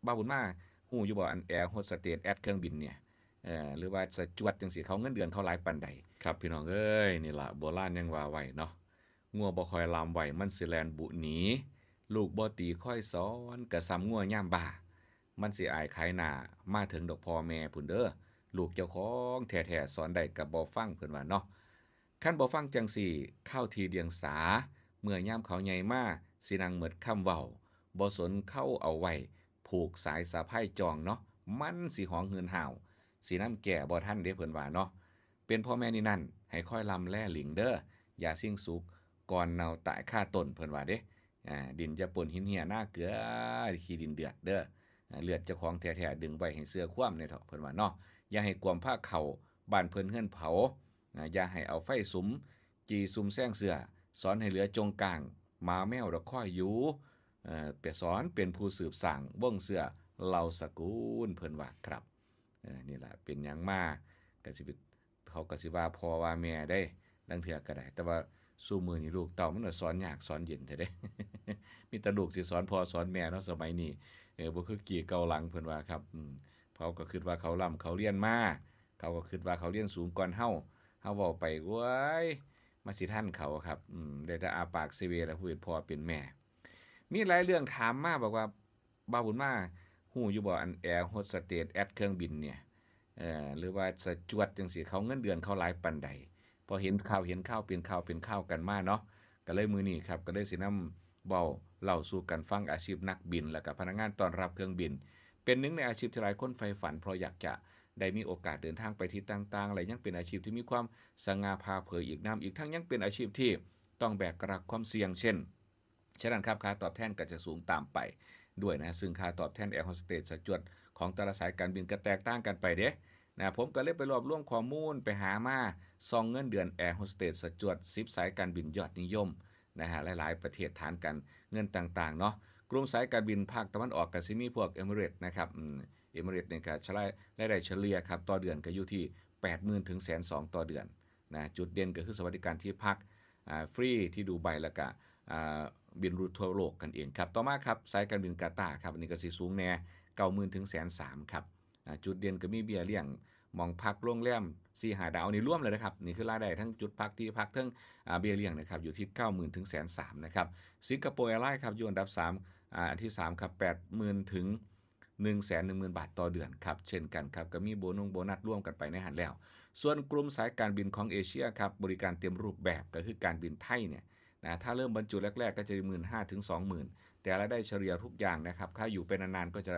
บ้าบุญมาหูอยู่บ่อันแอร์โฮสเตสแอดเครื่องบินเนี่ยหรือว่าสจวดจังสิเขาเงินเดือนเขาหลายปานใดครับพี่น้องเอ้ยนี่ล่ะโบราณยังว่าไว้เนาะงัวบ่คอยลามไว้มันสิแล่นบุหนีลูกบ่ตีค่อยสอนกะซ้ำงัวยามบ่ามันสิอายขายหน้ามาถึงดอกพ่อแม่พุ่นเด้อลูกเจ้าของแท้ๆสอนได้ก็บ่ฟังเพิ่นว่าเนาะคันบ่ฟังจังซี่ข้าวทีเดียงสาเมื่อยามเขาใหญ่มาสินั่งหมดคำเว้าบ่สนเข้าเอาไว้ ผูกสายสะพายจองเนาะมันสิหองเงินห่าวสิน้ำแก่บ่ท่านเด้เพิ่นว่าเนาะเป็นพ่อแม่นี่นั่นให้ค่อยลำแล่หลิงเด้ออย่าสิ่งสุกก่อนเนาตายค่าต้นเพิ่นว่าเด้ดินจะป่นหินเหียหน้าเกลือขี้ดินเดือดเด้อเลือดเจ้าของแท้ๆดึงไว้ให้เสื้อคว่ำในเถาะเพิ่นว่าเนาะอย่าให้กวมผ้าเข่าบ้านเพิ่นเฮือนเผาอย่าให้เอาไฟสุมจีสุมแซงเสื้อสอนให้เหลือจงกลางหมาแมวดอกค่อยอยู่ เปียสอนเป็นผู้สืบสร้างวงเสือเหล่าสกุลเพิ่นว่าครับนี่แหละเป็นหยังมาก็สิเขาก็สิว่าพ่อว่าแม่ได้ลังเทื่อก็ได้แต่ว่าสู้มือนี่ลูกเต้ามันสอนยากสอนเย็นแท้เด้มีแต่ลูกสิสอนพ่อสอนแม่เนาะสมัยนี้บ่คือกี้เก่าหลังเพิ่นว่าครับเขาก็คิดว่าเขาร่ำเขาเรียนมาเขาก็คิดว่าเขาเรียนสูงก่อนเฮาเว้าไปเว้ยมาสิทันเขาครับได้แต่อาปากเซเวแล้วผู้เป็นพ่อเป็นแม่ มีหลายเรื่องถามมาบอกว่าบ่าวบุญมาฮู้อยู่บ่อันแอร์โฮสเตสแอดเครื่องบินเนี่ยหรือว่าสจวดจังซี่เขาเงินเดือนเขาหลายปานใดพอเห็นข่าวเป็นข่าวกันมาเนาะก็เลยมื้อนี้ครับก็เลยสินำเว้าเล่าสู่กันฟังอาชีพนักบินแล้วก็พนักงานต้อนรับเครื่องบินเป็นหนึ่งในอาชีพที่หลายคนใฝ่ฝันเพราะอยากจะได้มีโอกาสเดินทางไปที่ต่างๆและยังเป็นอาชีพที่มีความสง่าผ่าเผยอีกนำอีกทั้งยังเป็นอาชีพที่ต้องแบกรับความเสี่ยงเช่น ฉะนั้นครับค่าตอบแทนก็จะสูงตามไปด้วยนะซึ่งค่าตอบแทนแอร์โฮสเตสสจวดของแต่ละสายการบินก็แตกต่างกันไปเด้นะผมก็เลยไปรวบรวมข้อมูลไปหามาซองเงินเดือนแอร์โฮสเตสสจวด10สายการบินยอดนิยมนะฮะหลายๆประเทศฐานกันเงินต่างๆเนาะกลุ่มสายการบินภาคตะวันออกก็สิมีพวกเอมิเรตนะครับเอมิเรตเนี่ยก็รายได้เฉลี่ยครับต่อเดือนก็อยู่ที่80,000ถึง120,000ต่อเดือนนะจุดเด่นก็คือสวัสดิการที่พักฟรีที่ดูไบแล้วก็บินรูททั่วโลกกันเองครับต่อมาครับสายการบินกาตาร์ครับอันนี้ก็สิสูงแน่90,000ถึง130,000ครับจุดเด่นก็มีเบี้ยเลี้ยงมองพักโรงแรม4-5 ดาวนี่รวมเลยนะครับนี่คือรายได้ทั้งจุดพักที่พักทั้งเบี้ยเลี้ยงนะครับอยู่ที่90,000ถึง130,000นะครับสิงคโปร์แอร์ไลน์ครับอยู่อันดับ3อันที่3ครับ80,000ถึง110,000 บาทต่อเดือนครับเช่นกันครับก็มีโบนัสร่วมกันไปในหันแล้วส่วนกลุ่มสายการบินของเอเชียครับบริการเต็มรูปแบบก็คือการบินไทยเนี่ยนะถ้าเริ่มบรรจุแรกๆก็จะ15,000ถึง20,000แต่รายได้เฉลี่ยทุกอย่างนะครับถ้าอยู่เป็นนานๆก็จะ